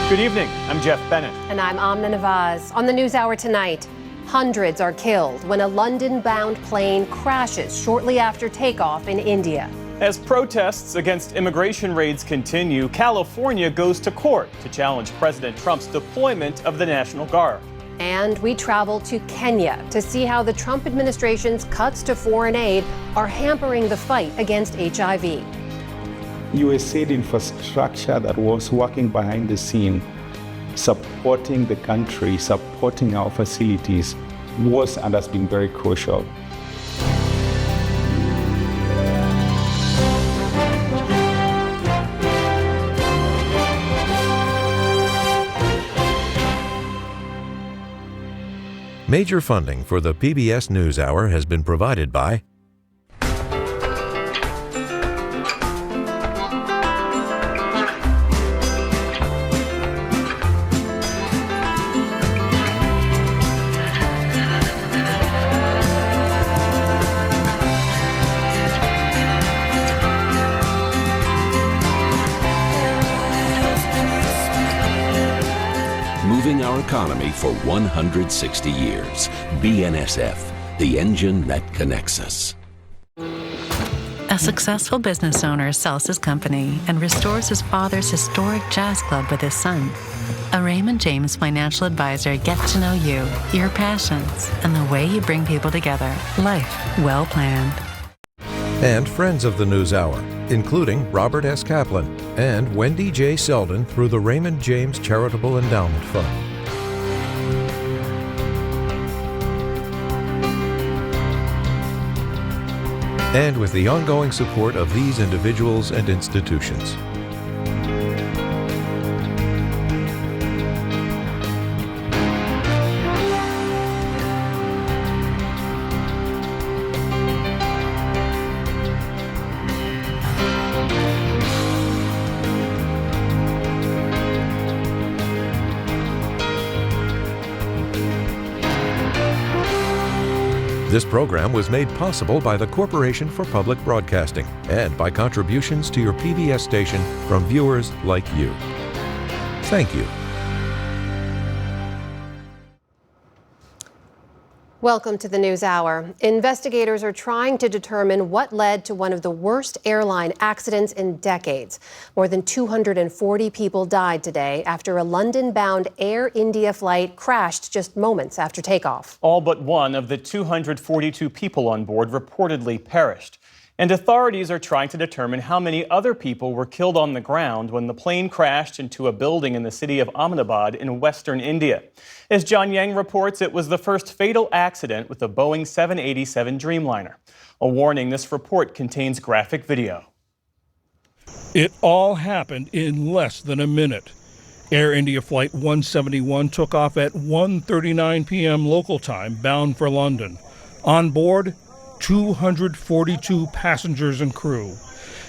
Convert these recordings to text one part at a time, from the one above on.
Good evening. I'm Jeff Bennett. And I'm Amna Nawaz. On the NewsHour tonight, hundreds are killed when a London-bound plane crashes shortly after takeoff in India. As protests against immigration raids continue, California goes to court to challenge President Trump's deployment of the National Guard. And we travel to Kenya to see how the Trump administration's cuts to foreign aid are hampering the fight against HIV. USAID infrastructure that was working behind the scene, supporting the country, supporting our facilities, was and has been very crucial. Major funding for the PBS NewsHour has been provided by moving our economy for 160 years. BNSF, the engine that connects us. A successful business owner sells his company and restores his father's historic jazz club with his son. A Raymond James financial advisor gets to know you, your passions, and the way you bring people together. Life well planned. and friends of the NewsHour, including Robert S. Kaplan and Wendy J. Selden through the Raymond James Charitable Endowment Fund. And with the ongoing support of these individuals and institutions. This program was made possible by the Corporation for Public Broadcasting and by contributions to your PBS station from viewers like you. Thank you. Welcome to the NewsHour. Investigators are trying to determine what led to one of the worst airline accidents in decades. More than 240 people died today after a London-bound Air India flight crashed just moments after takeoff. All but one of the 242 people on board reportedly perished. And authorities are trying to determine how many other people were killed on the ground when the plane crashed into a building in the city of Ahmedabad in western India. As John Yang reports, it was the first fatal accident with a Boeing 787 Dreamliner. A warning, this report contains graphic video. It all happened in less than a minute. Air India Flight 171 took off at 1:39 p.m. local time, bound for London. On board, 242 passengers and crew.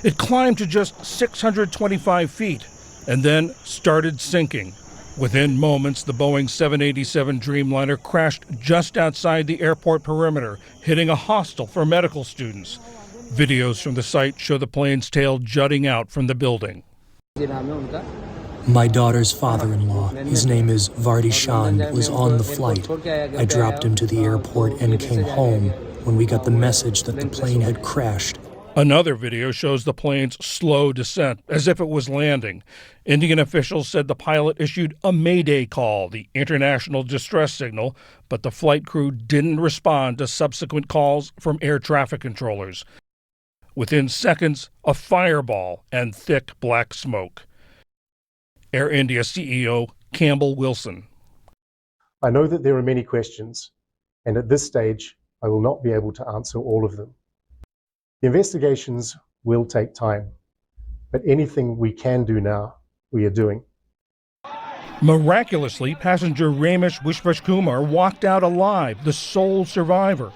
It climbed to just 625 feet and then started sinking. Within moments, the Boeing 787 Dreamliner crashed just outside the airport perimeter, hitting a hostel for medical students. Videos from the site show the plane's tail jutting out from the building. My daughter's father-in-law, his name is Vardi Chand, was on the flight. I dropped him to the airport and came home when we got the message that the plane had crashed. Another video shows the plane's slow descent, as if it was landing. Indian officials said the pilot issued a Mayday call, the international distress signal, but the flight crew didn't respond to subsequent calls from air traffic controllers. Within seconds, a fireball and thick black smoke. Air India CEO Campbell Wilson. I know that there are many questions, and at this stage, I will not be able to answer all of them. The investigations will take time, but anything we can do now, we are doing. Miraculously, passenger Ramesh Vishwaskumar walked out alive, the sole survivor.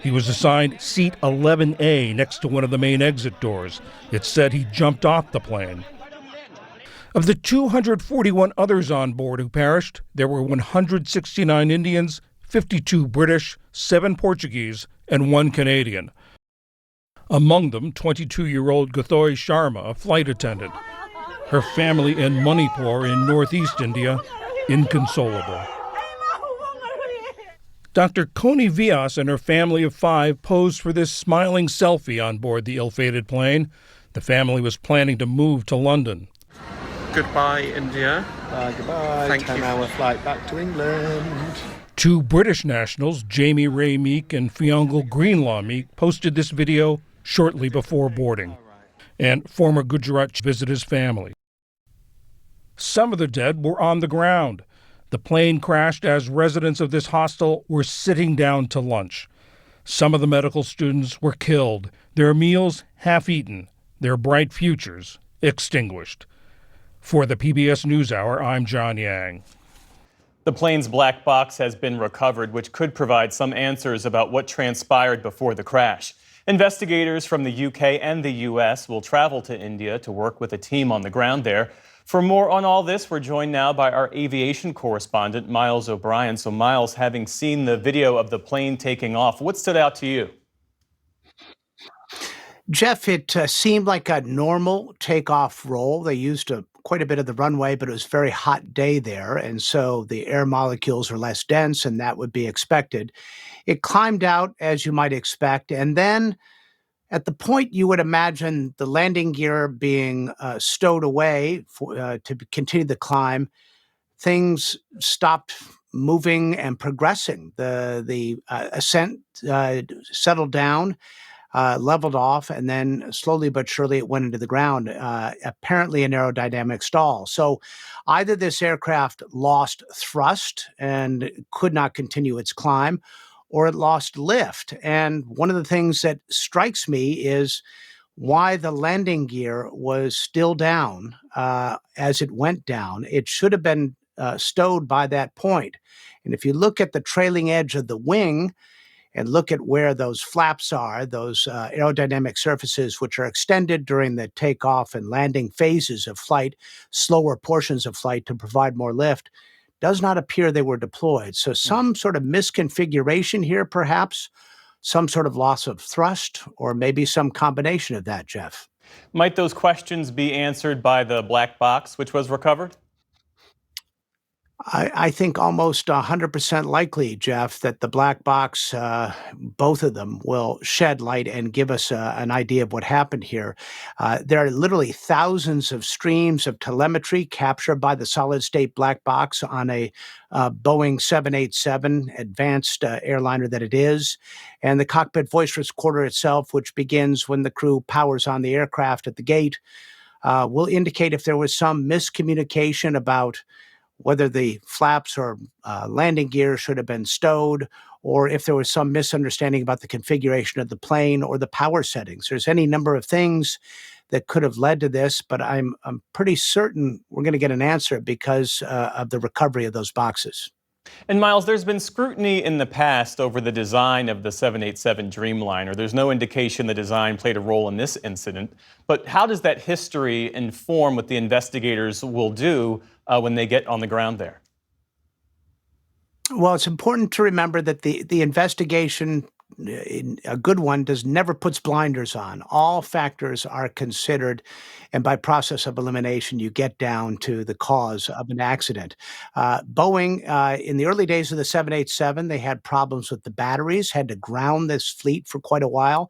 He was assigned seat 11A next to one of the main exit doors. It said he jumped off the plane. Of the 241 others on board who perished, there were 169 Indians, 52 British, 7 Portuguese, and 1 Canadian. Among them, 22-year-old Gathoi Sharma, a flight attendant. her family in Manipur in northeast India inconsolable. Dr. Koni Vyas and her family of 5 posed for this smiling selfie on board the ill-fated plane. The family was planning to move to London. Goodbye, India. Goodbye. Thank you. 10-hour flight back to England. 2 British nationals, Jamie Ray Meek and Fiongal Greenlaw Meek, posted this video shortly before boarding. And former Gujarat visited his family. Some of the dead were on the ground. The plane crashed as residents of this hostel were sitting down to lunch. Some of the medical students were killed, their meals half-eaten, their bright futures extinguished. For the PBS NewsHour, I'm John Yang. The plane's black box has been recovered, which could provide some answers about what transpired before the crash. Investigators from the UK and the US will travel to India to work with a team on the ground there. For more on all this, we're joined now by our aviation correspondent, Miles O'Brien. So, Miles, having seen the video of the plane taking off, what stood out to you? Jeff, it seemed like a normal takeoff roll. They used quite a bit of the runway, but it was a very hot day there, and so the air molecules are less dense, and that would be expected. It climbed out, as you might expect, and then at the point you would imagine the landing gear being stowed away to continue the climb, things stopped moving and progressing. The ascent settled down, leveled off, and then slowly but surely it went into the ground, apparently an aerodynamic stall. So either this aircraft lost thrust and could not continue its climb, or it lost lift. And one of the things that strikes me is why the landing gear was still down as it went down. It should have been stowed by that point. And if you look at the trailing edge of the wing, and look at where those flaps are, those aerodynamic surfaces which are extended during the takeoff and landing phases of flight, slower portions of flight to provide more lift, does not appear they were deployed. So some sort of misconfiguration here, perhaps, some sort of loss of thrust, or maybe some combination of that, Jeff. Might those questions be answered by the black box, which was recovered? I think almost 100% likely, Jeff, that the black box, both of them, will shed light and give us an idea of what happened here. There are literally thousands of streams of telemetry captured by the solid-state black box on a Boeing 787 advanced airliner that it is. And the cockpit voice recorder itself, which begins when the crew powers on the aircraft at the gate, will indicate if there was some miscommunication about whether the flaps or landing gear should have been stowed, or if there was some misunderstanding about the configuration of the plane or the power settings. There's any number of things that could have led to this, but I'm pretty certain we're going to get an answer because of the recovery of those boxes. And Miles, there's been scrutiny in the past over the design of the 787 Dreamliner. There's no indication the design played a role in this incident. But how does that history inform what the investigators will do when they get on the ground there? Well, it's important to remember that the investigation, a good one, never puts blinders on. All factors are considered, and by process of elimination, you get down to the cause of an accident. Boeing, in the early days of the 787, they had problems with the batteries, had to ground this fleet for quite a while.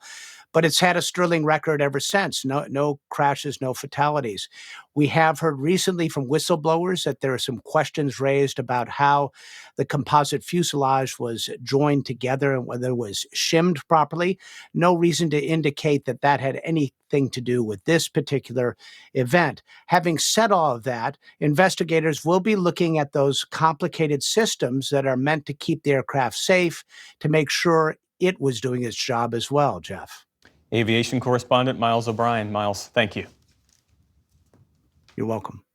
But it's had a sterling record ever since. No crashes, no fatalities. We have heard recently from whistleblowers that there are some questions raised about how the composite fuselage was joined together and whether it was shimmed properly. No reason to indicate that that had anything to do with this particular event. Having said all of that, investigators will be looking at those complicated systems that are meant to keep the aircraft safe to make sure it was doing its job as well, Jeff. Aviation correspondent Miles O'Brien. Miles, thank you. You're welcome.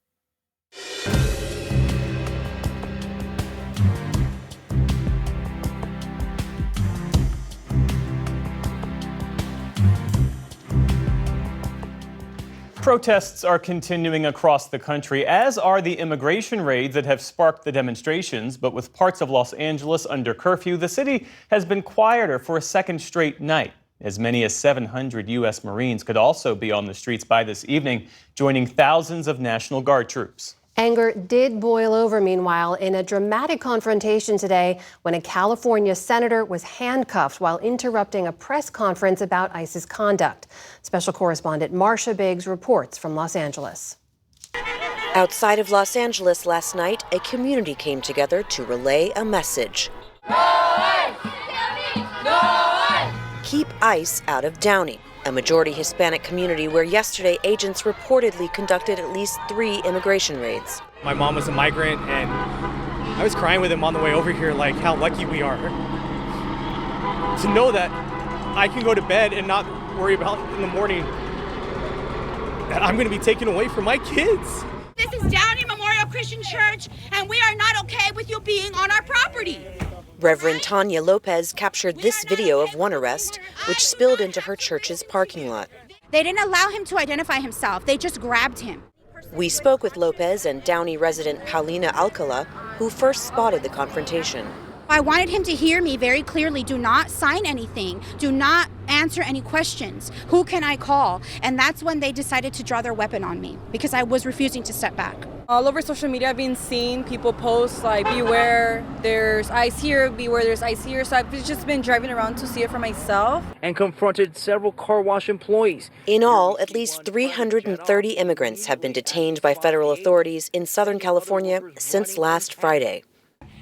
Protests are continuing across the country, as are the immigration raids that have sparked the demonstrations. But with parts of Los Angeles under curfew, the city has been quieter for a second straight night. As many as 700 U.S. Marines could also be on the streets by this evening, joining thousands of National Guard troops. Anger did boil over, meanwhile, in a dramatic confrontation today when a California senator was handcuffed while interrupting a press conference about ICE's conduct. Special correspondent Marcia Biggs reports from Los Angeles. Outside of Los Angeles last night, a community came together to relay a message. No ICE! No ICE! Keep ICE out of Downey, a majority Hispanic community where yesterday agents reportedly conducted at least 3 immigration raids. My mom was a migrant, and I was crying with him on the way over here, like how lucky we are to know that I can go to bed and not worry about in the morning that I'm going to be taken away from my kids. This is Downey Memorial Christian Church, and we are not okay with you being on our property. Reverend Tanya Lopez captured this video of one arrest, which spilled into her church's parking lot. They didn't allow him to identify himself. They just grabbed him. We spoke with Lopez and Downey resident Paulina Alcala, who first spotted the confrontation. I wanted him to hear me very clearly. Do not sign anything. Do not answer any questions. Who can I call? And that's when they decided to draw their weapon on me because I was refusing to step back. All over social media, I've been seeing people post like, beware, there's ICE here, beware, there's ICE here. So I've just been driving around to see it for myself. And confronted several car wash employees. In all, at least 330 immigrants have been detained by federal authorities in Southern California since last Friday.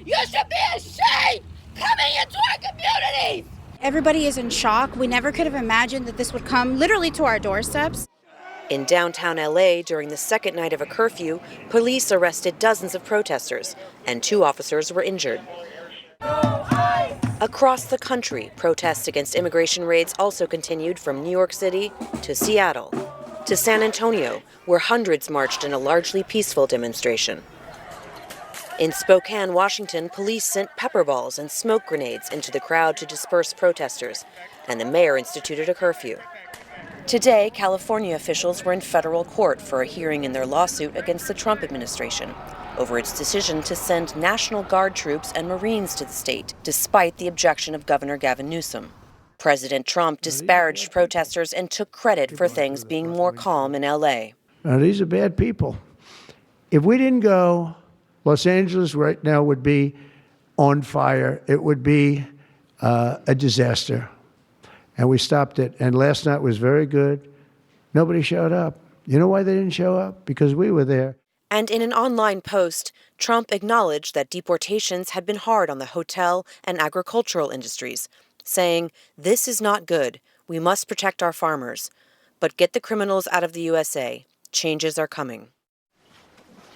You should be ashamed coming into our communities! Everybody is in shock. We never could have imagined that this would come literally to our doorsteps. In downtown LA, during the second night of a curfew, police arrested dozens of protesters, and 2 officers were injured. Across the country, protests against immigration raids also continued from New York City to Seattle to San Antonio, where hundreds marched in a largely peaceful demonstration. In Spokane, Washington, police sent pepper balls and smoke grenades into the crowd to disperse protesters, and the mayor instituted a curfew. Today, California officials were in federal court for a hearing in their lawsuit against the Trump administration over its decision to send National Guard troops and Marines to the state, despite the objection of Governor Gavin Newsom. President Trump disparaged protesters and took credit for things being more calm in L.A. Now, these are bad people. If we didn't go, Los Angeles right now would be on fire. It would be a disaster. And we stopped it. And last night was very good. Nobody showed up. You know why they didn't show up? Because we were there. And in an online post, Trump acknowledged that deportations had been hard on the hotel and agricultural industries, saying, "This is not good. We must protect our farmers. But get the criminals out of the USA. Changes are coming."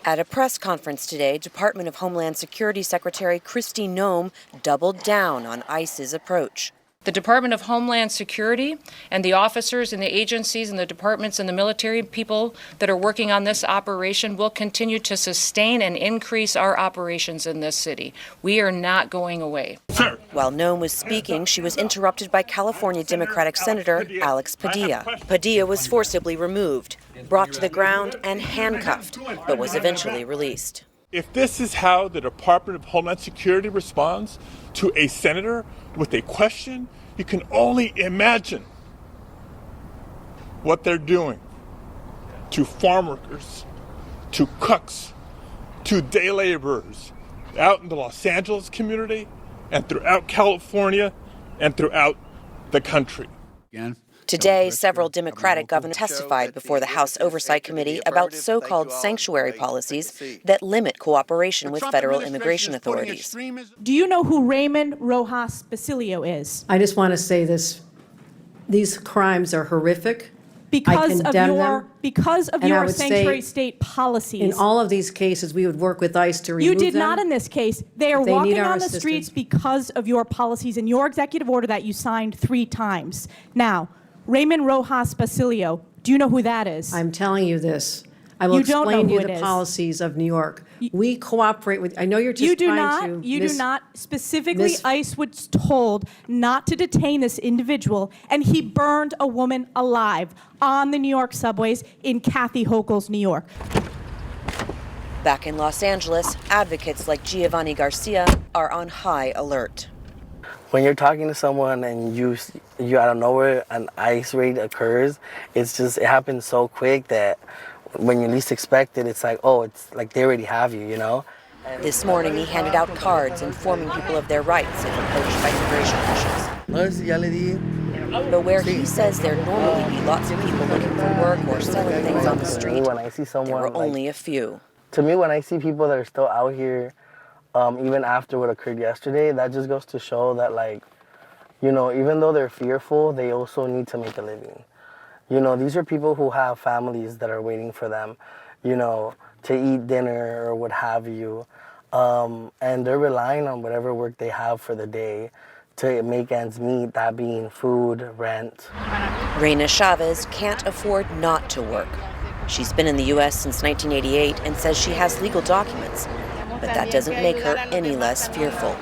At a press conference today, Department of Homeland Security Secretary Kristi Noem doubled down on ICE's approach. The Department of Homeland Security and the officers and the agencies and the departments and the military people that are working on this operation will continue to sustain and increase our operations in this city. We are not going away. While Noem was speaking, she was interrupted by California Democratic Senator Alex Padilla. Padilla was forcibly removed, brought to the ground, and handcuffed, but was eventually released. If this is how the Department of Homeland Security responds to a senator with a question, you can only imagine what they're doing to farm workers, to cooks, to day laborers out in the Los Angeles community and throughout California and throughout the country. Today, several Democratic governors testified before the House Oversight Committee about so-called sanctuary policies that limit cooperation with federal immigration authorities. Do you know who Raymond Rojas Basilio is? I just want to say this. These crimes are horrific. Because of your sanctuary state policies. In all of these cases, we would work with ICE to remove them. You did not in this case. They are walking on the streets because of your policies and your executive order that you signed 3 times. Now, Raymond Rojas Basilio, do you know who that is? I'm telling you this. I will explain to you the policies of New York. We cooperate with, I know you're just trying to. You do not. Specifically, ICE was told not to detain this individual, and he burned a woman alive on the New York subways in Kathy Hochul's New York. Back in Los Angeles, advocates like Giovanni Garcia are on high alert. when you're talking to someone and you out of nowhere an ICE raid occurs, it happens so quick that when you least expect it, it's like, oh, it's like they already have you, you know? This morning, he handed out cards informing people of their rights if approached by immigration officials. But where he says there normally be lots of people looking for work or selling things on the street, when I see someone, there were only a few. To me, when I see people that are still out here, even after what occurred yesterday, that just goes to show that, like, you know, even though they're fearful, they also need to make a living. You know, these are people who have families that are waiting for them, you know, to eat dinner or what have you. And they're relying on whatever work they have for the day to make ends meet, that being food, rent. Reina Chavez can't afford not to work. She's been in the U.S. since 1988 and says she has legal documents, but that doesn't make her any less fearful.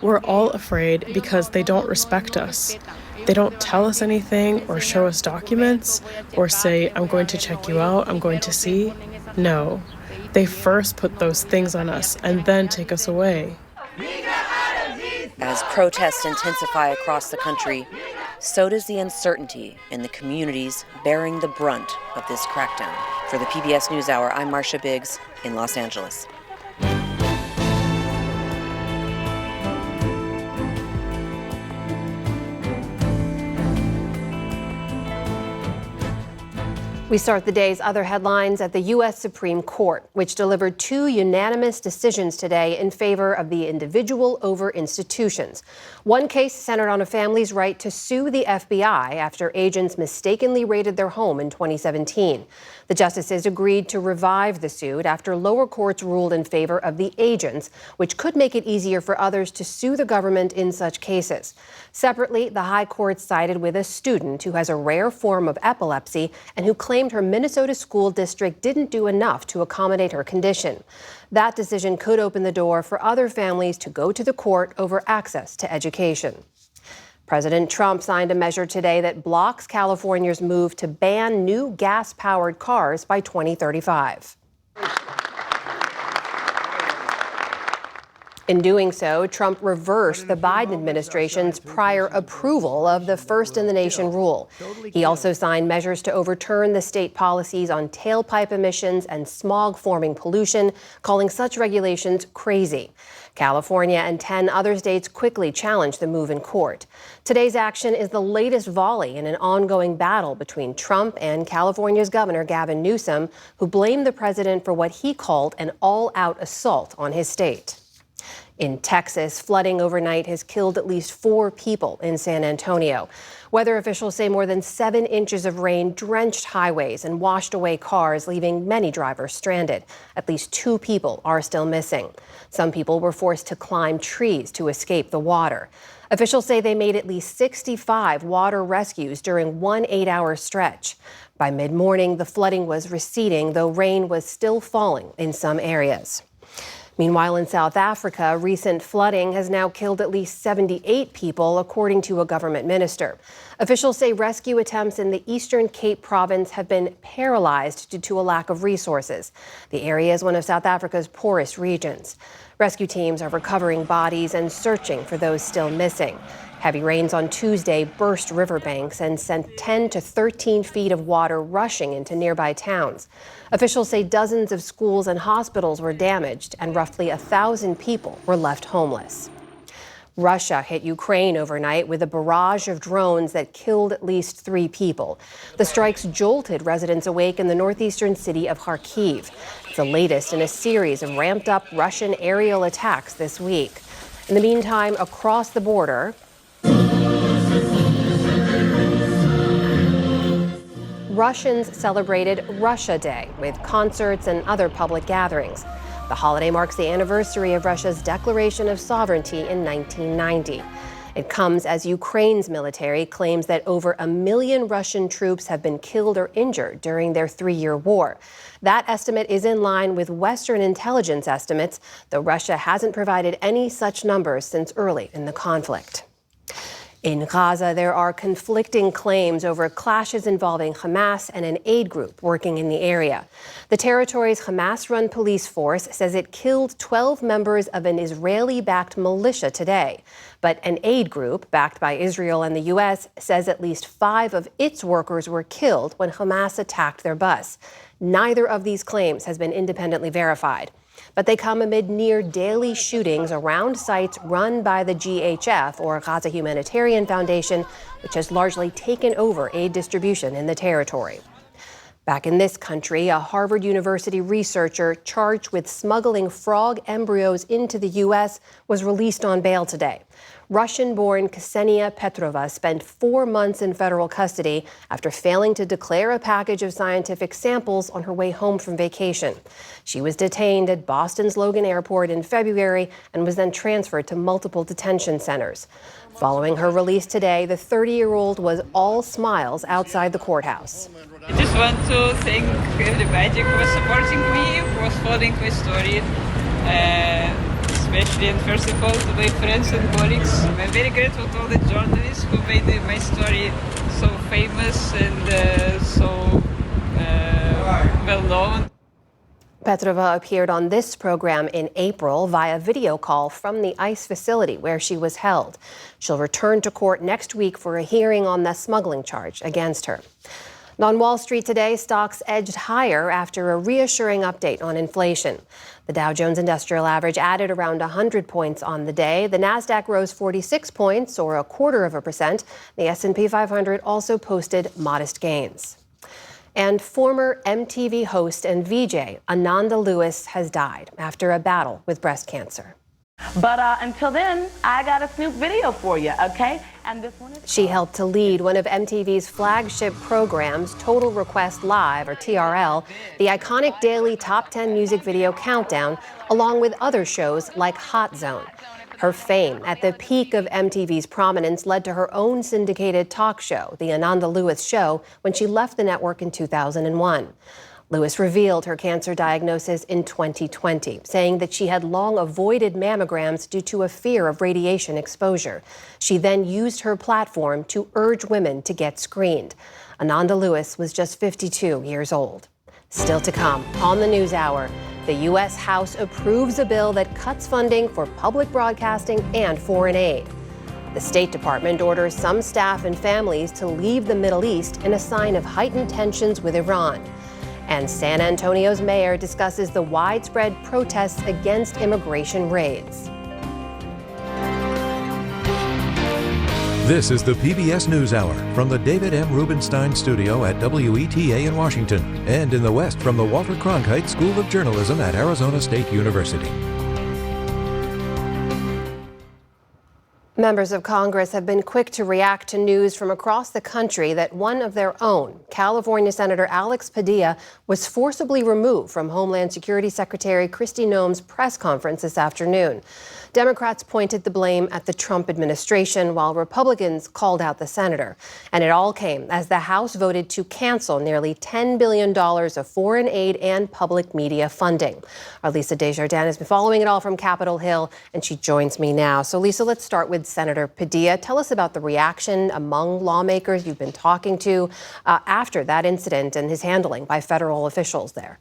We're all afraid because they don't respect us. They don't tell us anything or show us documents or say, I'm going to check you out, I'm going to see. No, they first put those things on us and then take us away. As protests intensify across the country, so does the uncertainty in the communities bearing the brunt of this crackdown. For the PBS NewsHour, I'm Marcia Biggs in Los Angeles. We start the day's other headlines at the U.S. Supreme Court, which delivered 2 unanimous decisions today in favor of the individual over institutions. One case centered on a family's right to sue the FBI after agents mistakenly raided their home in 2017. The justices agreed to revive the suit after lower courts ruled in favor of the agents, which could make it easier for others to sue the government in such cases. Separately, the High Court sided with a student who has a rare form of epilepsy and who claimed her Minnesota school district didn't do enough to accommodate her condition. That decision could open the door for other families to go to the court over access to education. President Trump signed a measure today that blocks California's move to ban new gas-powered cars by 2035. In doing so, Trump reversed the Biden administration's prior approval of the first-in-the-nation rule. He also signed measures to overturn the state policies on tailpipe emissions and smog-forming pollution, calling such regulations crazy. California and 10 other states quickly challenged the move in court. Today's action is the latest volley in an ongoing battle between Trump and California's Governor Gavin Newsom, who blamed the president for what he called an all-out assault on his state. In Texas, flooding overnight has killed at least 4 people in San Antonio. Weather officials say more than 7 inches of rain drenched highways and washed away cars, leaving many drivers stranded. At least 2 people are still missing. Some people were forced to climb trees to escape the water. Officials say they made at least 65 water rescues during one 8-hour stretch. By mid-morning, the flooding was receding, though rain was still falling in some areas. Meanwhile, in South Africa, recent flooding has now killed at least 78 people, according to a government minister. Officials say rescue attempts in the Eastern Cape province have been paralyzed due to a lack of resources. The area is one of South Africa's poorest regions. Rescue teams are recovering bodies and searching for those still missing. Heavy rains on Tuesday burst riverbanks and sent 10 to 13 feet of water rushing into nearby towns. Officials say dozens of schools and hospitals were damaged and roughly 1,000 people were left homeless. Russia hit Ukraine overnight with a barrage of drones that killed at least 3 people. The strikes jolted residents awake in the northeastern city of Kharkiv. It's the latest in a series of ramped-up Russian aerial attacks this week. In the meantime, across the border, Russians celebrated Russia Day with concerts and other public gatherings. The holiday marks the anniversary of Russia's declaration of sovereignty in 1990. It comes as Ukraine's military claims that over 1 million Russian troops have been killed or injured during their 3-year war. That estimate is in line with Western intelligence estimates, though Russia hasn't provided any such numbers since early in the conflict. In Gaza, there are conflicting claims over clashes involving Hamas and an aid group working in the area. The territory's Hamas-run police force says it killed 12 members of an Israeli-backed militia today. But an aid group, backed by Israel and the U.S., says at least 5 of its workers were killed when Hamas attacked their bus. Neither of these claims has been independently verified. But they come amid near-daily shootings around sites run by the GHF, or Gaza Humanitarian Foundation, which has largely taken over aid distribution in the territory. Back in this country, a Harvard University researcher charged with smuggling frog embryos into the U.S. was released on bail today. Russian-born Ksenia Petrova spent 4 months in federal custody after failing to declare a package of scientific samples on her way home from vacation. She was detained at Boston's Logan Airport in February and was then transferred to multiple detention centers. Following her release today, the 30-year-old was all smiles outside the courthouse. I just want to thank everybody who was supporting me, who was following my story. Especially and first of all to my friends and colleagues. I'm very grateful to all the journalists who made my story so famous and so well known. Petrova appeared on this program in April via video call from the ICE facility where she was held. She'll return to court next week for a hearing on the smuggling charge against her. On Wall Street today, stocks edged higher after a reassuring update on inflation. The Dow Jones Industrial Average added around 100 points on the day. The Nasdaq rose 46 points, or 0.25%. The S&P 500 also posted modest gains. And former MTV host and VJ Ananda Lewis has died after a battle with breast cancer. But until then, I got a Snoop video for you, okay? And this one is... She helped to lead one of MTV's flagship programs, Total Request Live, or TRL, the iconic daily Top 10 music video countdown, along with other shows like Hot Zone. Her fame at the peak of MTV's prominence led to her own syndicated talk show, The Ananda Lewis Show, when she left the network in 2001. Lewis revealed her cancer diagnosis in 2020, saying that she had long avoided mammograms due to a fear of radiation exposure. She then used her platform to urge women to get screened. Ananda Lewis was just 52 years old. Still to come on the NewsHour, the U.S. House approves a bill that cuts funding for public broadcasting and foreign aid. The State Department orders some staff and families to leave the Middle East in a sign of heightened tensions with Iran. And San Antonio's mayor discusses the widespread protests against immigration raids. This is the PBS NewsHour from the David M. Rubenstein Studio at WETA in Washington, and in the West from the Walter Cronkite School of Journalism at Arizona State University. Members of Congress have been quick to react to news from across the country that one of their own, California Senator Alex Padilla, was forcibly removed from Homeland Security Secretary Kristi Noem's press conference this afternoon. Democrats pointed the blame at the Trump administration, while Republicans called out the senator. And it all came as the House voted to cancel nearly $10 billion of foreign aid and public media funding. Our Lisa Desjardins has been following it all from Capitol Hill, and she joins me now. So, Lisa, let's start with Senator Padilla. Tell us about the reaction among lawmakers you've been talking to after that incident and his handling by federal officials there.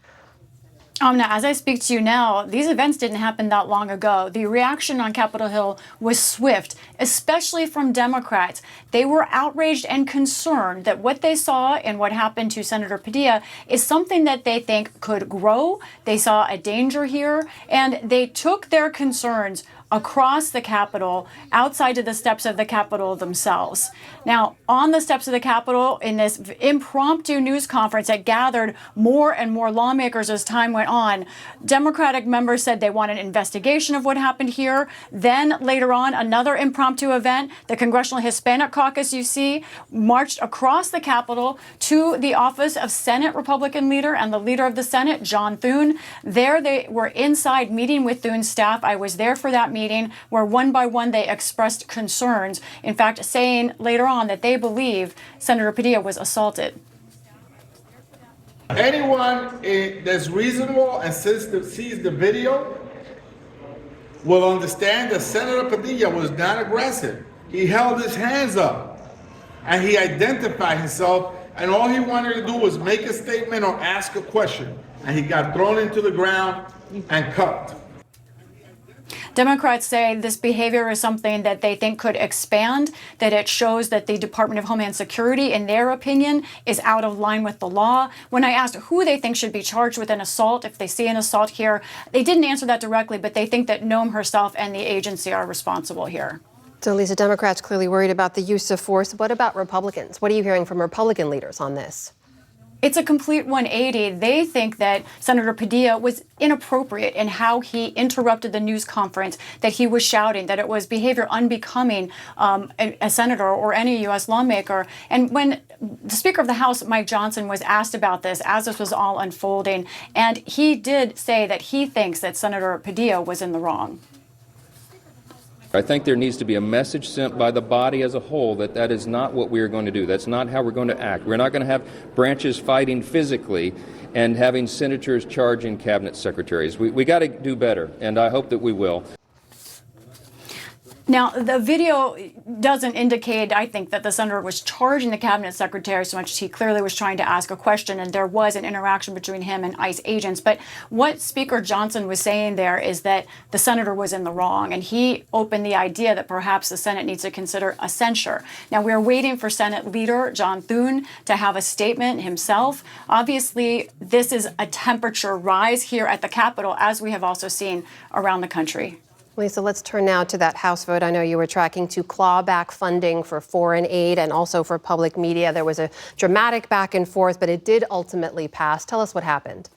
Now, as I speak to you now, these events didn't happen that long ago. The reaction on Capitol Hill was swift, especially from Democrats. They were outraged and concerned that what they saw and what happened to Senator Padilla is something that they think could grow. They saw a danger here, and they took their concerns across the Capitol, outside of the steps of the Capitol themselves. Now, on the steps of the Capitol, in this impromptu news conference that gathered more and more lawmakers as time went on, Democratic members said they want an investigation of what happened here. Then later on, another impromptu event, the Congressional Hispanic Caucus, you see, marched across the Capitol to the office of Senate Republican leader and the leader of the Senate, John Thune. There they were inside meeting with Thune's staff. I was there for that meeting, where one by one they expressed concerns, in fact saying later on that they believe Senator Padilla was assaulted. Anyone that's reasonable and sees the video will understand that Senator Padilla was not aggressive. he held his hands up and he identified himself, and all he wanted to do was make a statement or ask a question. And he got thrown into the ground and cuffed. Democrats say this behavior is something that they think could expand, that it shows that the Department of Homeland Security, in their opinion, is out of line with the law. When I asked who they think should be charged with an assault, if they see an assault here, they didn't answer that directly, but they think that Noem herself and the agency are responsible here. So, Lisa, Democrats clearly worried about the use of force. What about Republicans? What are you hearing from Republican leaders on this? It's a complete 180. They think that Senator Padilla was inappropriate in how he interrupted the news conference, that he was shouting, that it was behavior unbecoming a senator or any U.S. lawmaker. And when the Speaker of the House, Mike Johnson, was asked about this as this was all unfolding, and he did say that he thinks that Senator Padilla was in the wrong. I think there needs to be a message sent by the body as a whole that that is not what we are going to do. That's not how we're going to act. We're not going to have branches fighting physically and having senators charging cabinet secretaries. We got to do better, and I hope that we will. Now, the video doesn't indicate, I think, that the senator was charging the cabinet secretary so much as he clearly was trying to ask a question, and there was an interaction between him and ICE agents. But what Speaker Johnson was saying there is that the senator was in the wrong, and he opened the idea that perhaps the Senate needs to consider a censure. Now, we're waiting for Senate leader John Thune to have a statement himself. Obviously, this is a temperature rise here at the Capitol, as we have also seen around the country. Lisa, let's turn now to that House vote. I know you were tracking to claw back funding for foreign aid and also for public media. There was a dramatic back and forth, but it did ultimately pass. Tell us what happened.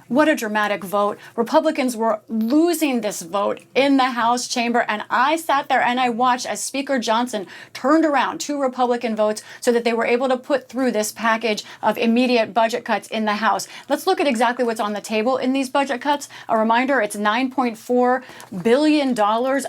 What a dramatic vote. Republicans were losing this vote in the House chamber, and I sat there and I watched as Speaker Johnson turned around 2 Republican votes so that they were able to put through this package of immediate budget cuts in the House. Let's look at exactly what's on the table in these budget cuts. A reminder, it's $9.4 billion,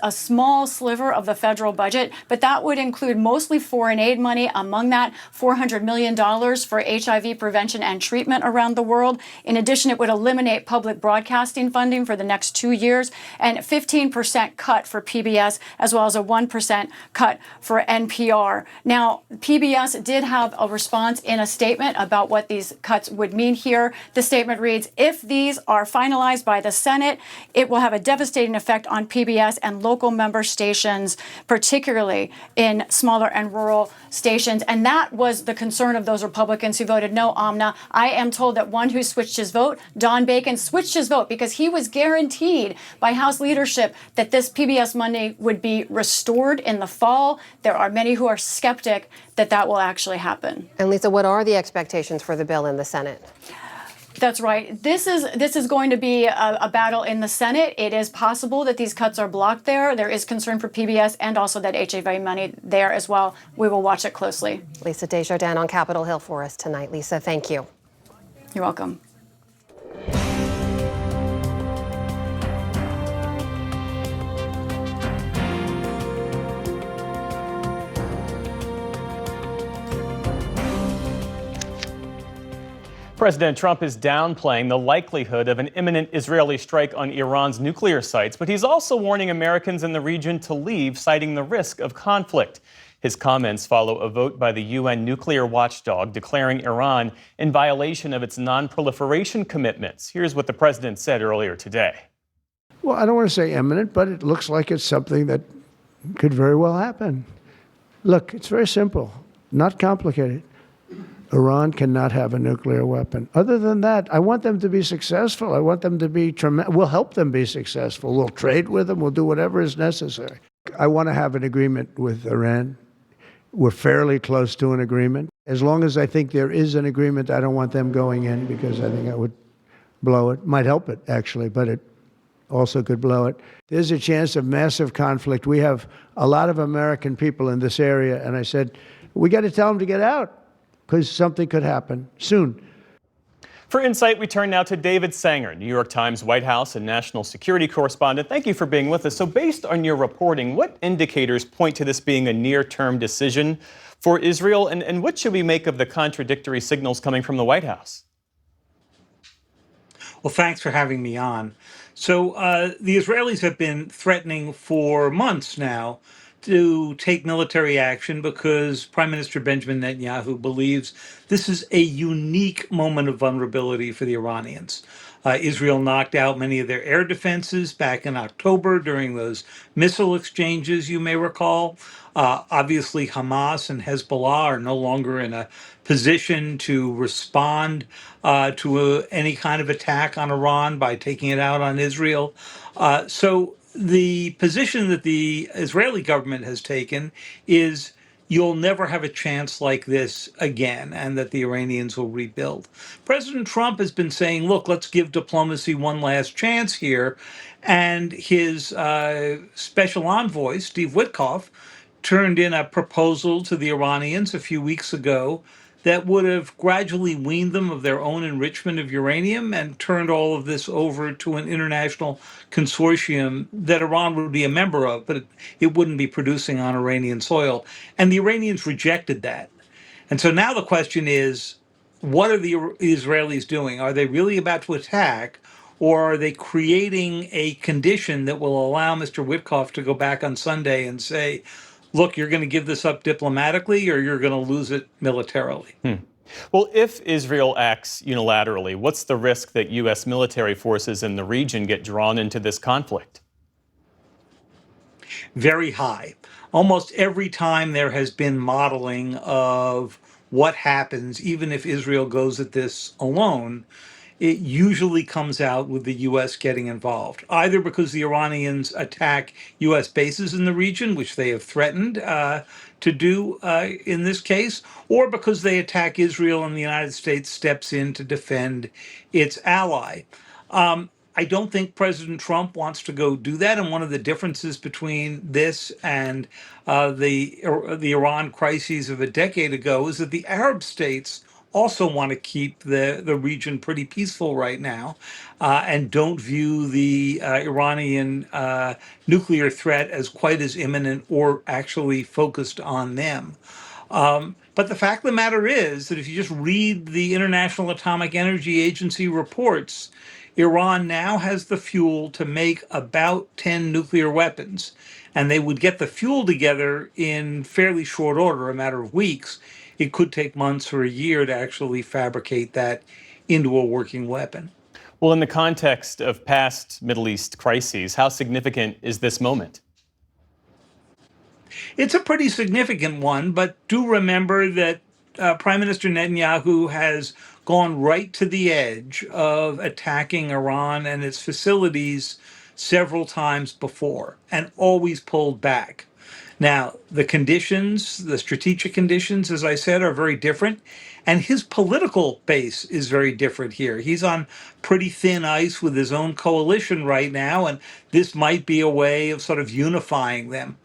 a small sliver of the federal budget, but that would include mostly foreign aid money. Among that, $400 million for HIV prevention and treatment around the world. In addition, it would eliminate public broadcasting funding for the next 2 years, and 15% cut for PBS, as well as a 1% cut for NPR. Now, PBS did have a response in a statement about what these cuts would mean here. The statement reads, if these are finalized by the Senate, it will have a devastating effect on PBS and local member stations, particularly in smaller and rural stations. And that was the concern of those Republicans who voted no, Amna. I am told that one who switched his vote, Don Bacon, switched his vote because he was guaranteed by House leadership that this PBS money would be restored in the fall. There are many who are skeptic that that will actually happen. And Lisa, what are the expectations for the bill in the Senate? That's right. This is going to be a battle in the Senate. It is possible that these cuts are blocked there. There is concern for PBS and also that HIV money there as well. We will watch it closely. Lisa Desjardins on Capitol Hill for us tonight. Lisa, thank you. You're welcome. President Trump is downplaying the likelihood of an imminent Israeli strike on Iran's nuclear sites, but he's also warning Americans in the region to leave, citing the risk of conflict. His comments follow a vote by the UN nuclear watchdog declaring Iran in violation of its non-proliferation commitments. Here's what the president said earlier today. Well, I don't want to say imminent, but it looks like it's something that could very well happen. Look, it's very simple, not complicated. Iran cannot have a nuclear weapon. Other than that, I want them to be successful. I want them to be tremendous. We'll help them be successful. We'll trade with them. We'll do whatever is necessary. I want to have an agreement with Iran. We're fairly close to an agreement. As long as I think there is an agreement, I don't want them going in because I think I would blow it. Might help it, actually, but it also could blow it. There's a chance of massive conflict. We have a lot of American people in this area, and I said, we got to tell them to get out, because something could happen soon. For Insight, we turn now to David Sanger, New York Times White House and national security correspondent. Thank you for being with us. So based on your reporting, what indicators point to this being a near-term decision for Israel, and what should we make of the contradictory signals coming from the White House? Well, thanks for having me on. So the Israelis have been threatening for months now to take military action because Prime Minister Benjamin Netanyahu believes this is a unique moment of vulnerability for the Iranians. Israel knocked out many of their air defenses back in October during those missile exchanges, you may recall. Obviously, Hamas and Hezbollah are no longer in a position to respond to any kind of attack on Iran by taking it out on Israel. So the position that the Israeli government has taken is you'll never have a chance like this again, and that the Iranians will rebuild. President Trump has been saying, look, let's give diplomacy one last chance here. And his special envoy, Steve Witkoff, turned in a proposal to the Iranians a few weeks ago that would have gradually weaned them of their own enrichment of uranium and turned all of this over to an international consortium that Iran would be a member of, but it wouldn't be producing on Iranian soil. And the Iranians rejected that. And so now the question is, what are the Israelis doing? Are they really about to attack? Or are they creating a condition that will allow Mr. Witkoff to go back on Sunday and say, look, you're going to give this up diplomatically or you're going to lose it militarily? Well, if Israel acts unilaterally, what's the risk that U.S. military forces in the region get drawn into this conflict? Very high. Almost every time there has been modeling of what happens, even if Israel goes at this alone, it usually comes out with the U.S. getting involved, either because the Iranians attack U.S. bases in the region, which they have threatened to do in this case, or because they attack Israel and the United States steps in to defend its ally. I don't think President Trump wants to go do that. And one of the differences between this and the Iran crises of a decade ago is that the Arab states also want to keep the region pretty peaceful right now and don't view the Iranian nuclear threat as quite as imminent or actually focused on them. But the fact of the matter is that if you just read the International Atomic Energy Agency reports, Iran now has the fuel to make about 10 nuclear weapons, and they would get the fuel together in fairly short order, a matter of weeks. It could take months or a year to actually fabricate that into a working weapon. Well, in the context of past Middle East crises, how significant is this moment? It's a pretty significant one, but do remember that Prime Minister Netanyahu has gone right to the edge of attacking Iran and its facilities several times before and always pulled back. Now, the conditions, the strategic conditions, as I said, are very different. And his political base is very different here. He's on pretty thin ice with his own coalition right now, and this might be a way of sort of unifying them.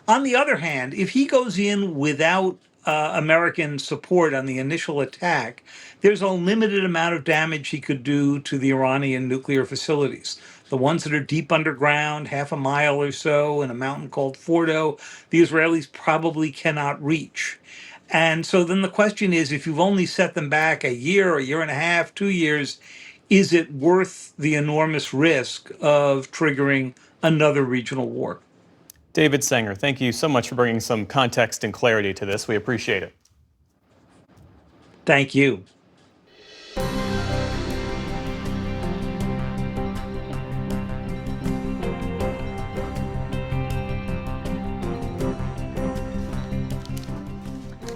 On the other hand, if he goes in without American support on the initial attack, there's a limited amount of damage he could do to the Iranian nuclear facilities. The ones that are deep underground, half a mile or so, in a mountain called Fordo, the Israelis probably cannot reach. And so then the question is, if you've only set them back a year and a half, 2 years, is it worth the enormous risk of triggering another regional war? David Sanger, thank you so much for bringing some context and clarity to this. We appreciate it. Thank you.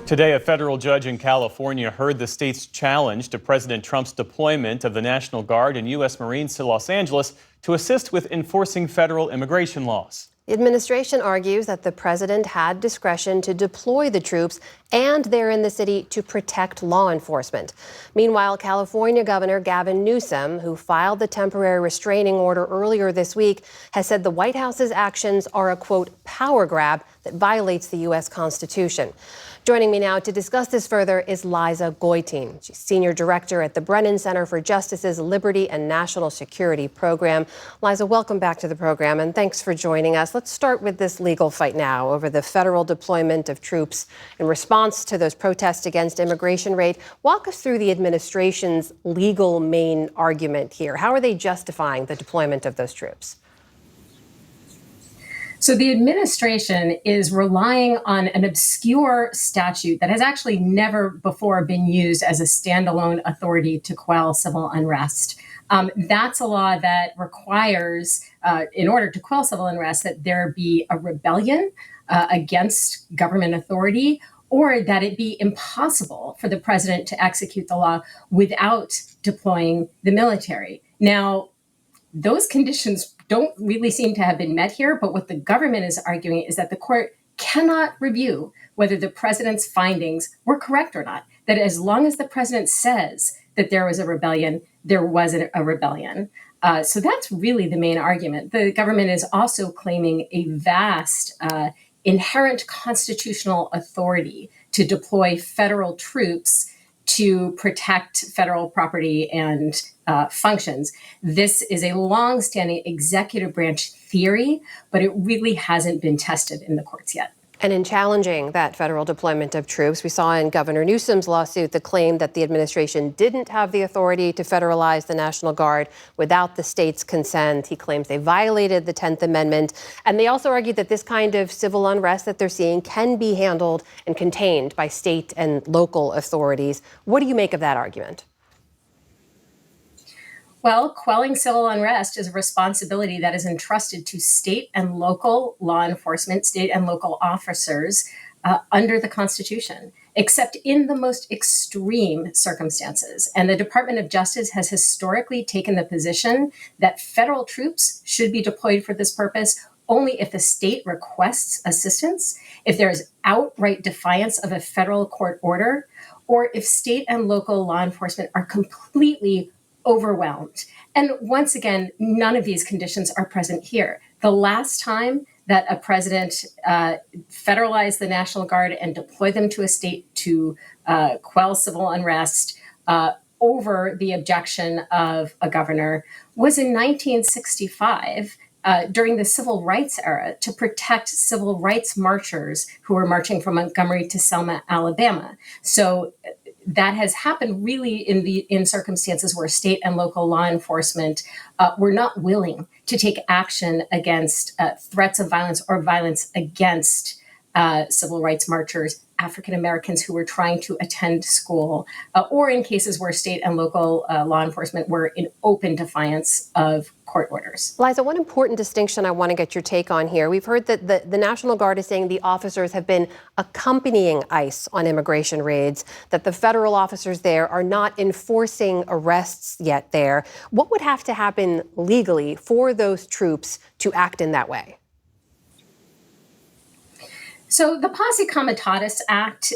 Today, a federal judge in California heard the state's challenge to President Trump's deployment of the National Guard and U.S. Marines to Los Angeles to assist with enforcing federal immigration laws. The administration argues that the president had discretion to deploy the troops and they're in the city to protect law enforcement. Meanwhile, California Governor Gavin Newsom, who filed the temporary restraining order earlier this week, has said the White House's actions are a, quote, power grab that violates the U.S. Constitution. Joining me now to discuss this further is Liza Goitein. She's Senior Director at the Brennan Center for Justice's Liberty and National Security Program. Liza, welcome back to the program, and thanks for joining us. Let's start with this legal fight now over the federal deployment of troops in response to those protests against immigration raid. Walk us through the administration's legal main argument here. How are they justifying the deployment of those troops? So the administration is relying on an obscure statute that has actually never before been used as a standalone authority to quell civil unrest. That's a law that requires, in order to quell civil unrest, that there be a rebellion against government authority, or that it be impossible for the president to execute the law without deploying the military. Now, those conditions don't really seem to have been met here, but what the government is arguing is that the court cannot review whether the president's findings were correct or not. That as long as the president says that there was a rebellion, there was a rebellion. So that's really the main argument. The government is also claiming a vast inherent constitutional authority to deploy federal troops to protect federal property and functions. This is a long-standing executive branch theory, but it really hasn't been tested in the courts yet. And in challenging that federal deployment of troops, we saw in Governor Newsom's lawsuit the claim that the administration didn't have the authority to federalize the National Guard without the state's consent. He claims they violated the 10th Amendment. And they also argued that this kind of civil unrest that they're seeing can be handled and contained by state and local authorities. What do you make of that argument? Well, quelling civil unrest is a responsibility that is entrusted to state and local law enforcement, state and local officers under the Constitution, except in the most extreme circumstances. And the Department of Justice has historically taken the position that federal troops should be deployed for this purpose only if the state requests assistance, if there is outright defiance of a federal court order, or if state and local law enforcement are completely overwhelmed. And once again, none of these conditions are present here. The last time that a president federalized the National Guard and deployed them to a state to quell civil unrest over the objection of a governor was in 1965 during the civil rights era to protect civil rights marchers who were marching from Montgomery to Selma, Alabama. So that has happened really in circumstances where state and local law enforcement were not willing to take action against threats of violence or violence against civil rights marchers, African Americans who were trying to attend school, or in cases where state and local law enforcement were in open defiance of court orders. Liza, one important distinction I want to get your take on here. We've heard that the National Guard is saying the officers have been accompanying ICE on immigration raids, that the federal officers there are not enforcing arrests yet there. What would have to happen legally for those troops to act in that way? So the Posse Comitatus Act,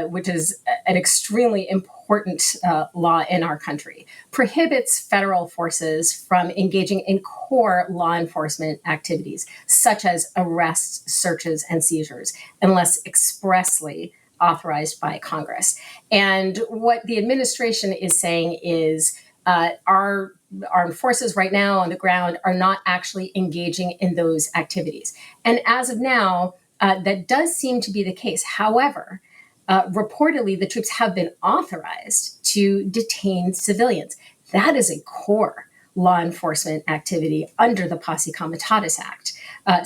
which is an extremely important law in our country, prohibits federal forces from engaging in core law enforcement activities, such as arrests, searches, and seizures, unless expressly authorized by Congress. And what the administration is saying is our armed forces right now on the ground are not actually engaging in those activities. And as of now, that does seem to be the case. However, reportedly, the troops have been authorized to detain civilians. That is a core law enforcement activity under the Posse Comitatus Act.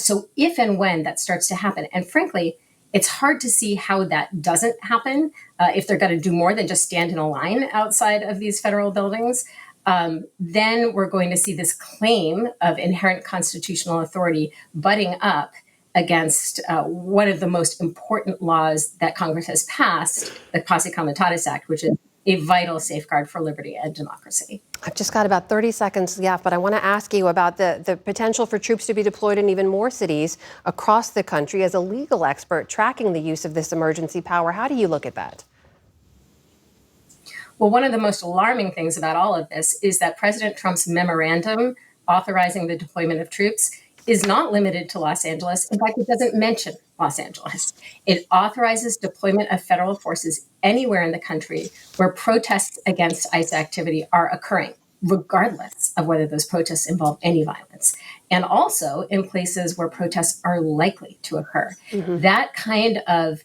So if and when that starts to happen, and frankly, it's hard to see how that doesn't happen if they're going to do more than just stand in a line outside of these federal buildings. Then we're going to see this claim of inherent constitutional authority butting up against one of the most important laws that Congress has passed, the Posse Comitatus Act, which is a vital safeguard for liberty and democracy. I've just got about 30 seconds left, but I want to ask you about the potential for troops to be deployed in even more cities across the country. As a legal expert tracking the use of this emergency power, how do you look at that? Well, one of the most alarming things about all of this is that President Trump's memorandum authorizing the deployment of troops is not limited to Los Angeles. In fact, it doesn't mention Los Angeles. It authorizes deployment of federal forces anywhere in the country where protests against ICE activity are occurring, regardless of whether those protests involve any violence, and also in places where protests are likely to occur. That kind of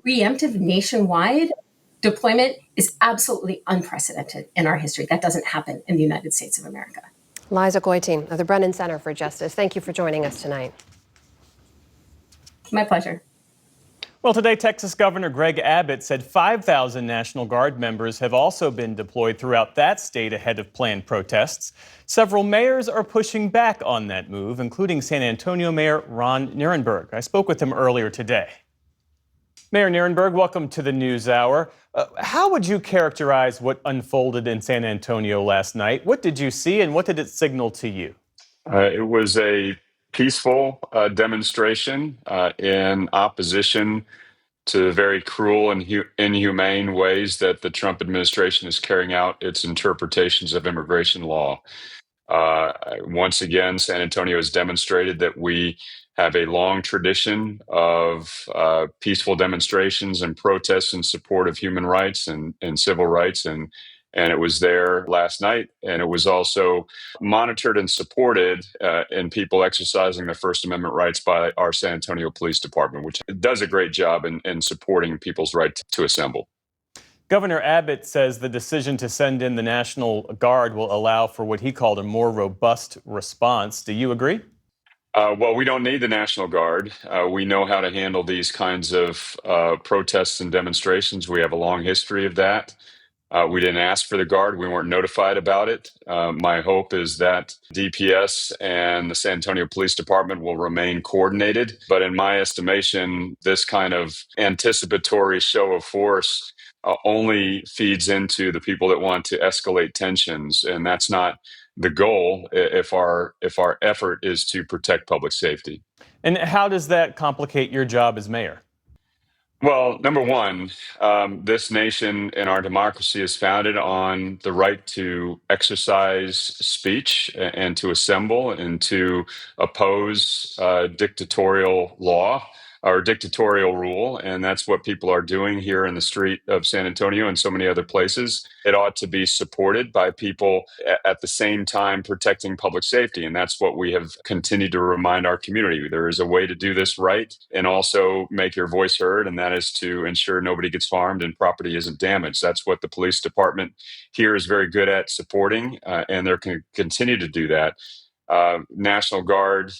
preemptive nationwide deployment is absolutely unprecedented in our history. That doesn't happen in the United States of America. Liza Goitein of the Brennan Center for Justice, thank you for joining us tonight. My pleasure. Well, today, Texas Governor Greg Abbott said 5,000 National Guard members have also been deployed throughout that state ahead of planned protests. Several mayors are pushing back on that move, including San Antonio Mayor Ron Nirenberg. I spoke with him earlier today. Mayor Nirenberg, welcome to the NewsHour. How would you characterize what unfolded in San Antonio last night? What did you see and what did it signal to you? It was a peaceful demonstration in opposition to very cruel and inhumane ways that the Trump administration is carrying out its interpretations of immigration law. Once again, San Antonio has demonstrated that we have a long tradition of peaceful demonstrations and protests in support of human rights and civil rights. And it was there last night. And it was also monitored and supported in people exercising their First Amendment rights by our San Antonio Police Department, which does a great job in supporting people's right to assemble. Governor Abbott says the decision to send in the National Guard will allow for what he called a more robust response. Do you agree? Well, we don't need the National Guard. We know how to handle these kinds of protests and demonstrations. We have a long history of that. We didn't ask for the Guard. We weren't notified about it. My hope is that DPS and the San Antonio Police Department will remain coordinated. But in my estimation, this kind of anticipatory show of force only feeds into the people that want to escalate tensions. And that's not the goal if our effort is to protect public safety. And how does that complicate your job as mayor? Well, number one, this nation and our democracy is founded on the right to exercise speech and to assemble and to oppose dictatorial law or dictatorial rule. And that's what people are doing here in the street of San Antonio and so many other places. It ought to be supported by people at the same time protecting public safety. And that's what we have continued to remind our community. There is a way to do this right and also make your voice heard, and that is to ensure nobody gets harmed and property isn't damaged. That's what the police department here is very good at supporting, and they're going to continue to do that. National Guard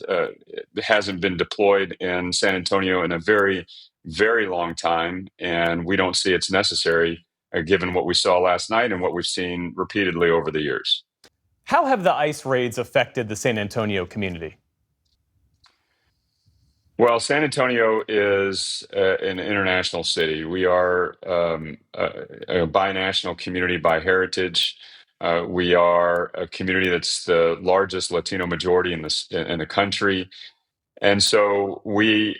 hasn't been deployed in San Antonio in a very, very long time, and we don't see it's necessary given what we saw last night and what we've seen repeatedly over the years. How have the ICE raids affected the San Antonio community? Well, San Antonio is an international city. We are a binational community by heritage. We are a community that's the largest Latino majority in the country. And so we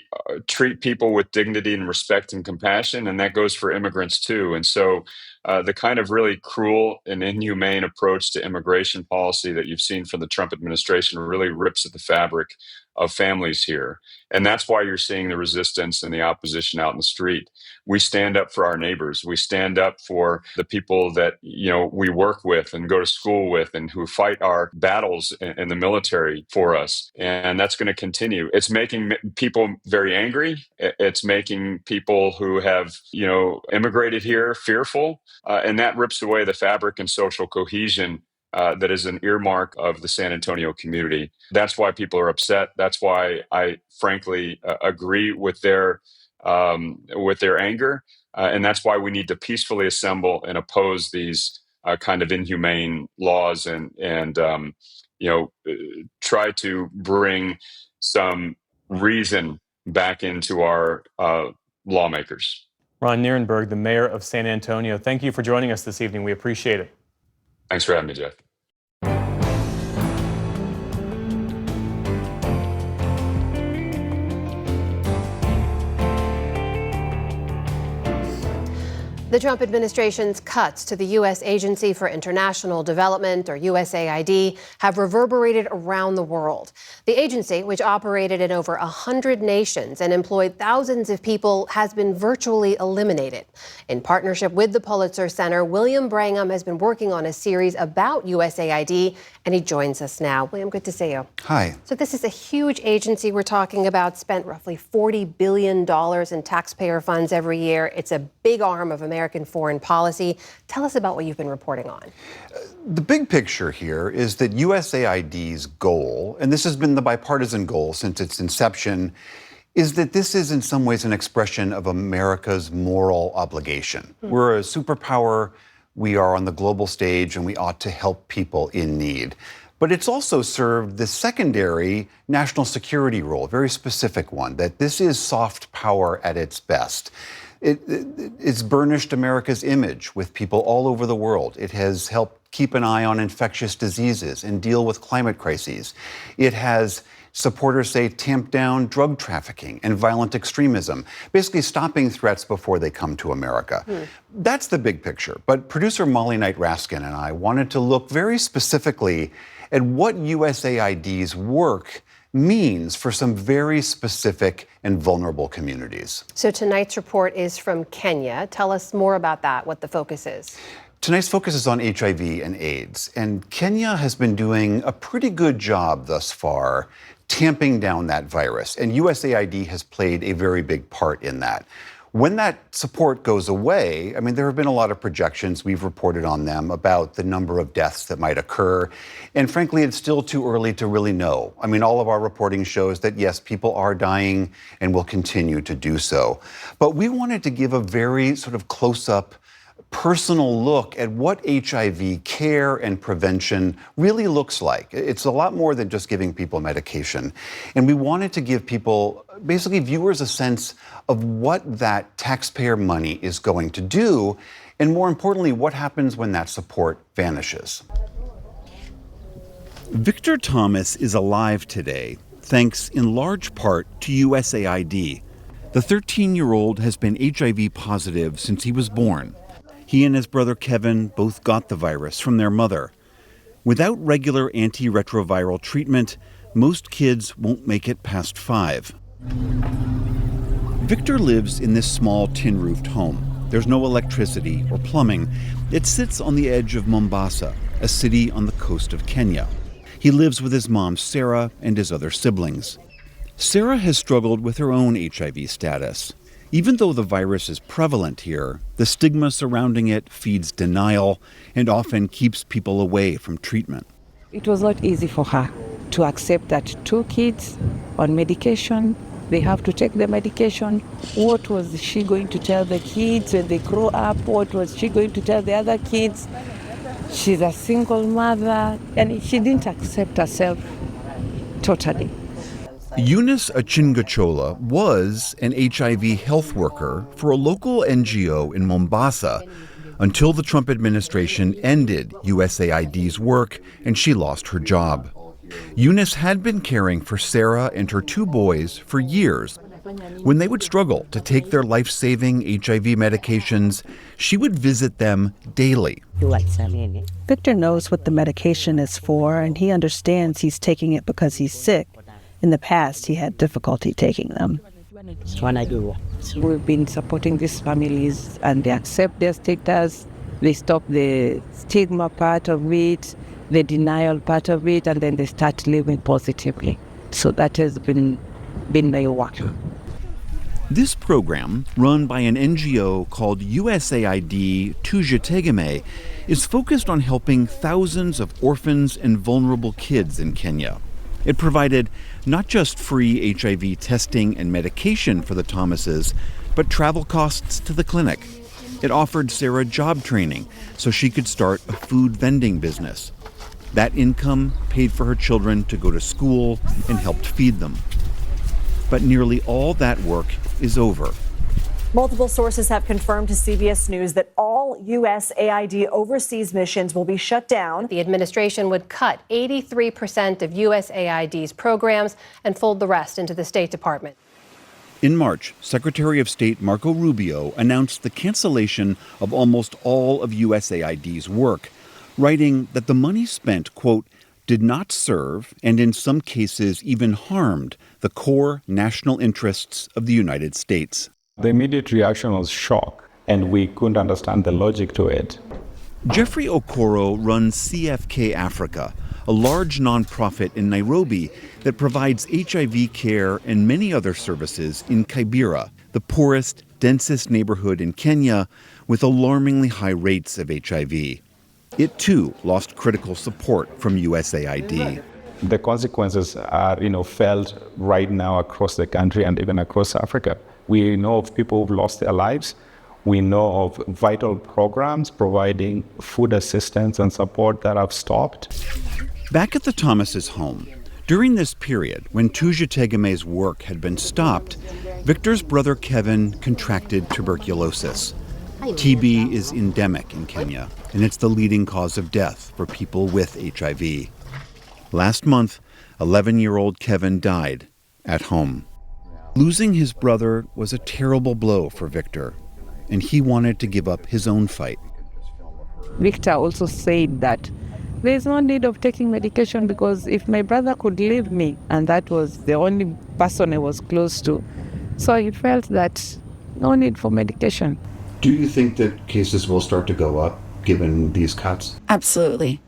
treat people with dignity and respect and compassion, and that goes for immigrants too. And so the kind of really cruel and inhumane approach to immigration policy that you've seen from the Trump administration really rips at the fabric of families here. And that's why you're seeing the resistance and the opposition out in the street. We stand up for our neighbors. We stand up for the people that, we work with and go to school with and who fight our battles in the military for us. And that's going to continue. It's making people very angry. It's making people who have, immigrated here fearful. And that rips away the fabric and social cohesion that is an earmark of the San Antonio community. That's why people are upset. That's why I frankly agree with their anger. And that's why we need to peacefully assemble and oppose these kind of inhumane laws and try to bring some reason back into our lawmakers. Ron Nirenberg, the mayor of San Antonio, thank you for joining us this evening. We appreciate it. Thanks for having me, Jeff. The Trump administration's cuts to the U.S. Agency for International Development, or USAID, have reverberated around the world. The agency, which operated in over 100 nations and employed thousands of people, has been virtually eliminated. In partnership with the Pulitzer Center, William Brangham has been working on a series about USAID, and he joins us now. William, good to see you. Hi. So this is a huge agency we're talking about, spent roughly $40 billion in taxpayer funds every year. It's a big arm of American foreign policy. Tell us about what you've been reporting on. The big picture here is that USAID's goal, and this has been the bipartisan goal since its inception, is that this is in some ways an expression of America's moral obligation. We're a superpower, we are on the global stage, and we ought to help people in need. But it's also served the secondary national security role, a very specific one, that this is soft power at its best. It's burnished America's image with people all over the world. It has helped keep an eye on infectious diseases and deal with climate crises. It has, supporters say, tamped down drug trafficking and violent extremism, basically stopping threats before they come to America. That's the big picture. But producer Molly Knight Raskin and I wanted to look very specifically at what USAID's work means for some very specific and vulnerable communities. So tonight's report is from Kenya. Tell us more about that, what the focus is. Tonight's focus is on HIV and AIDS, and Kenya has been doing a pretty good job thus far tamping down that virus, and USAID has played a very big part in that. When that support goes away, I mean, there have been a lot of projections, we've reported on them, about the number of deaths that might occur. And frankly, it's still too early to really know. I mean, all of our reporting shows that, yes, people are dying and will continue to do so. But we wanted to give a very sort of close-up, personal look at what HIV care and prevention really looks like. It's a lot more than just giving people medication. And we wanted to give people, basically viewers, a sense of what that taxpayer money is going to do, and more importantly, what happens when that support vanishes. Victor Thomas is alive today, thanks in large part to USAID. The 13-year-old has been HIV positive since he was born. He and his brother Kevin both got the virus from their mother. Without regular antiretroviral treatment, most kids won't make it past 5. Victor lives in this small tin-roofed home. There's no electricity or plumbing. It sits on the edge of Mombasa, a city on the coast of Kenya. He lives with his mom, Sarah, and his other siblings. Sarah has struggled with her own HIV status. Even though the virus is prevalent here, the stigma surrounding it feeds denial and often keeps people away from treatment. It was not easy for her to accept that 2 kids on medication, they have to take the medication. What was she going to tell the kids when they grow up? What was she going to tell the other kids? She's a single mother, and she didn't accept herself totally. Eunice Achingachola was an HIV health worker for a local NGO in Mombasa until the Trump administration ended USAID's work and she lost her job. Eunice had been caring for Sarah and her 2 boys for years. When they would struggle to take their life-saving HIV medications, she would visit them daily. Victor knows what the medication is for, and he understands he's taking it because he's sick. In the past, he had difficulty taking them. We've been supporting these families, and they accept their status. They stop the stigma part of it, the denial part of it, and then they start living positively. So that has been their work. This program, run by an NGO called USAID Tujategemee, is focused on helping thousands of orphans and vulnerable kids in Kenya. It provided not just free HIV testing and medication for the Thomases, but travel costs to the clinic. It offered Sarah job training so she could start a food vending business. That income paid for her children to go to school and helped feed them. But nearly all that work is over. Multiple sources have confirmed to CBS News that all USAID overseas missions will be shut down. The administration would cut 83% of USAID's programs and fold the rest into the State Department. In March, Secretary of State Marco Rubio announced the cancellation of almost all of USAID's work, writing that the money spent, quote, did not serve and in some cases even harmed the core national interests of the United States. The immediate reaction was shock, and we couldn't understand the logic to it. Jeffrey Okoro runs CFK Africa, a large nonprofit in Nairobi that provides HIV care and many other services in Kibera, the poorest, densest neighborhood in Kenya with alarmingly high rates of HIV. It too lost critical support from USAID. the consequences are, felt right now across the country and even across Africa. We know of people who've lost their lives. We know of vital programs providing food assistance and support that have stopped. Back at the Thomases' home, during this period when Tuja Tegeme's work had been stopped, Victor's brother Kevin contracted tuberculosis. TB is endemic in Kenya, and it's the leading cause of death for people with HIV. Last month, 11-year-old Kevin died at home. Losing his brother was a terrible blow for Victor, and he wanted to give up his own fight. Victor also said that there's no need of taking medication because if my brother could leave me, and that was the only person I was close to, so he felt that no need for medication. Do you think that cases will start to go up given these cuts? Absolutely.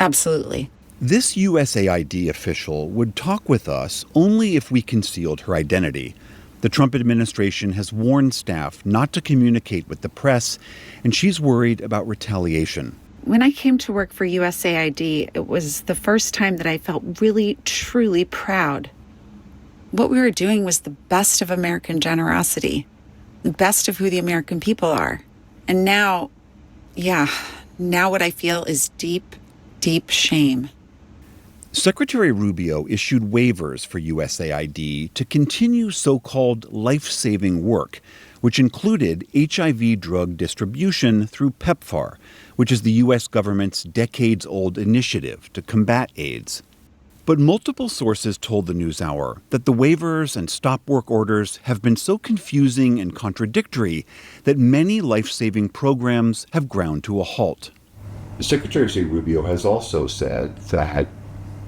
Absolutely. This USAID official would talk with us only if we concealed her identity. The Trump administration has warned staff not to communicate with the press, and she's worried about retaliation. When I came to work for USAID, it was the first time that I felt really, truly proud. What we were doing was the best of American generosity, the best of who the American people are. And now what I feel is deep, deep shame. Secretary Rubio issued waivers for USAID to continue so-called life-saving work, which included HIV drug distribution through PEPFAR, which is the U.S. government's decades-old initiative to combat AIDS. But multiple sources told the NewsHour that the waivers and stop work orders have been so confusing and contradictory that many life-saving programs have ground to a halt. Secretary Rubio has also said that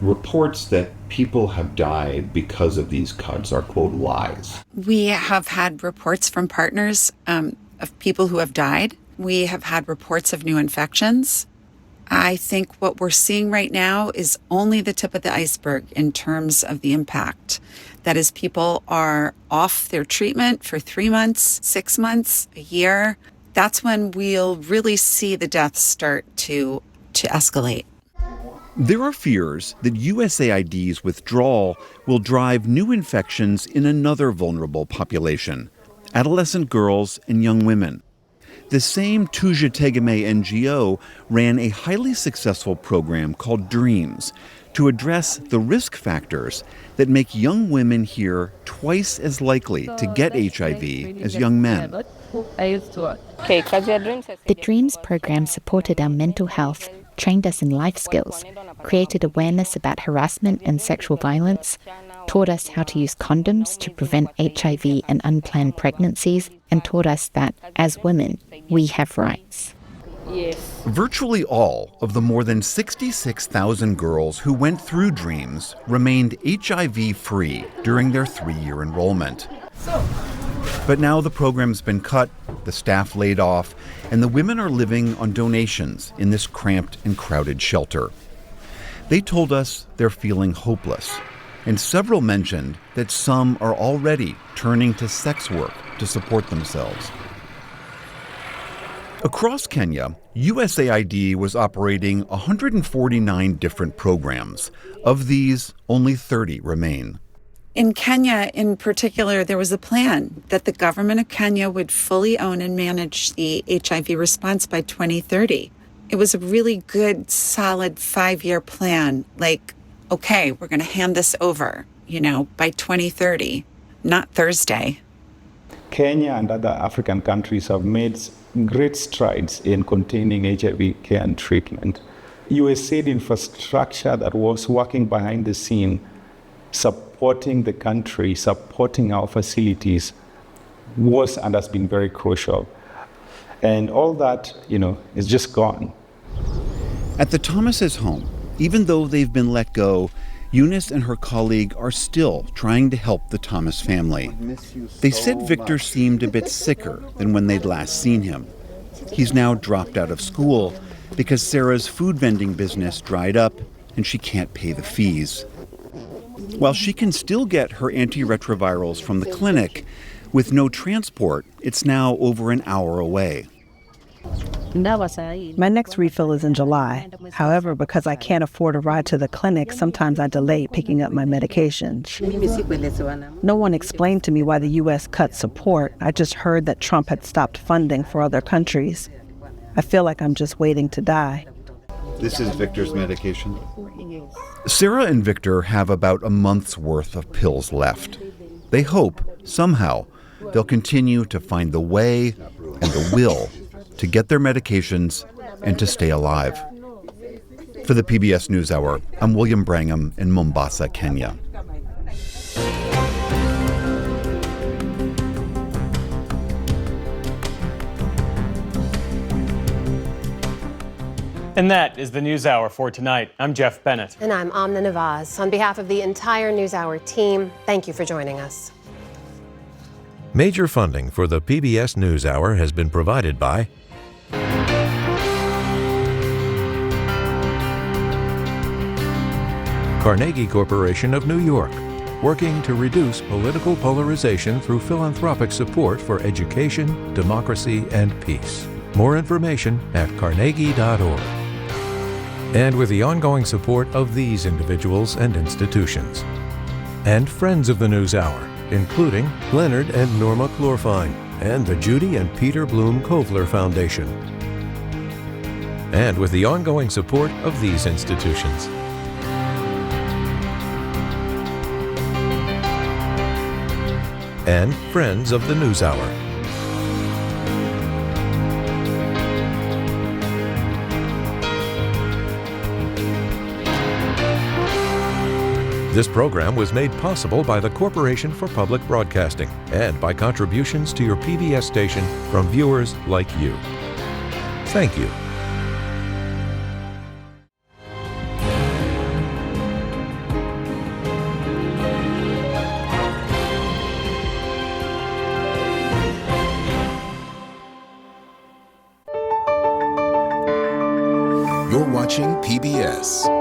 reports that people have died because of these cuts are, quote, lies. We have had reports from partners of people who have died. We have had reports of new infections. I think what we're seeing right now is only the tip of the iceberg in terms of the impact. That is, people are off their treatment for 3 months, 6 months, a year. That's when we'll really see the deaths start to escalate. There are fears that USAID's withdrawal will drive new infections in another vulnerable population, adolescent girls and young women. The same Tuja Tegeme NGO ran a highly successful program called DREAMS to address the risk factors that make young women here twice as likely to get HIV as young men. The DREAMS program supported our mental health, trained us in life skills, created awareness about harassment and sexual violence, taught us how to use condoms to prevent HIV and unplanned pregnancies, and taught us that, as women, we have rights. Virtually all of the more than 66,000 girls who went through DREAMS remained HIV-free during their 3-year enrollment. But now the program's been cut, the staff laid off, and the women are living on donations in this cramped and crowded shelter. They told us they're feeling hopeless, and several mentioned that some are already turning to sex work to support themselves. Across Kenya, USAID was operating 149 different programs. Of these, only 30 remain. In Kenya, in particular, there was a plan that the government of Kenya would fully own and manage the HIV response by 2030. It was a really good, solid 5-year plan. Like, okay, we're going to hand this over, by 2030, not Thursday. Kenya and other African countries have made great strides in containing HIV care and treatment. USAID infrastructure that was working behind the scene, supporting the country, supporting our facilities, was and has been very crucial. And all that, is just gone. At the Thomases' home, even though they've been let go, Eunice and her colleague are still trying to help the Thomas family. They said Victor seemed a bit sicker than when they'd last seen him. He's now dropped out of school because Sarah's food vending business dried up and she can't pay the fees. While she can still get her antiretrovirals from the clinic, with no transport, it's now over an hour away. My next refill is in July. However, because I can't afford a ride to the clinic, sometimes I delay picking up my medications. No one explained to me why the U.S. cut support. I just heard that Trump had stopped funding for other countries. I feel like I'm just waiting to die. This is Victor's medication. Sarah and Victor have about a month's worth of pills left. They hope, somehow, they'll continue to find the way and the will to get their medications and to stay alive. For the PBS NewsHour, I'm William Brangham in Mombasa, Kenya. And that is the NewsHour for tonight. I'm Jeff Bennett. And I'm Amna Nawaz. On behalf of the entire NewsHour team, thank you for joining us. Major funding for the PBS NewsHour has been provided by Carnegie Corporation of New York, working to reduce political polarization through philanthropic support for education, democracy, and peace. More information at carnegie.org. And with the ongoing support of these individuals and institutions. And friends of the NewsHour, including Leonard and Norma Chlorfine, and the Judy and Peter Bloom Kovler Foundation. And with the ongoing support of these institutions. And friends of the NewsHour. This program was made possible by the Corporation for Public Broadcasting and by contributions to your PBS station from viewers like you. Thank you. You're watching PBS.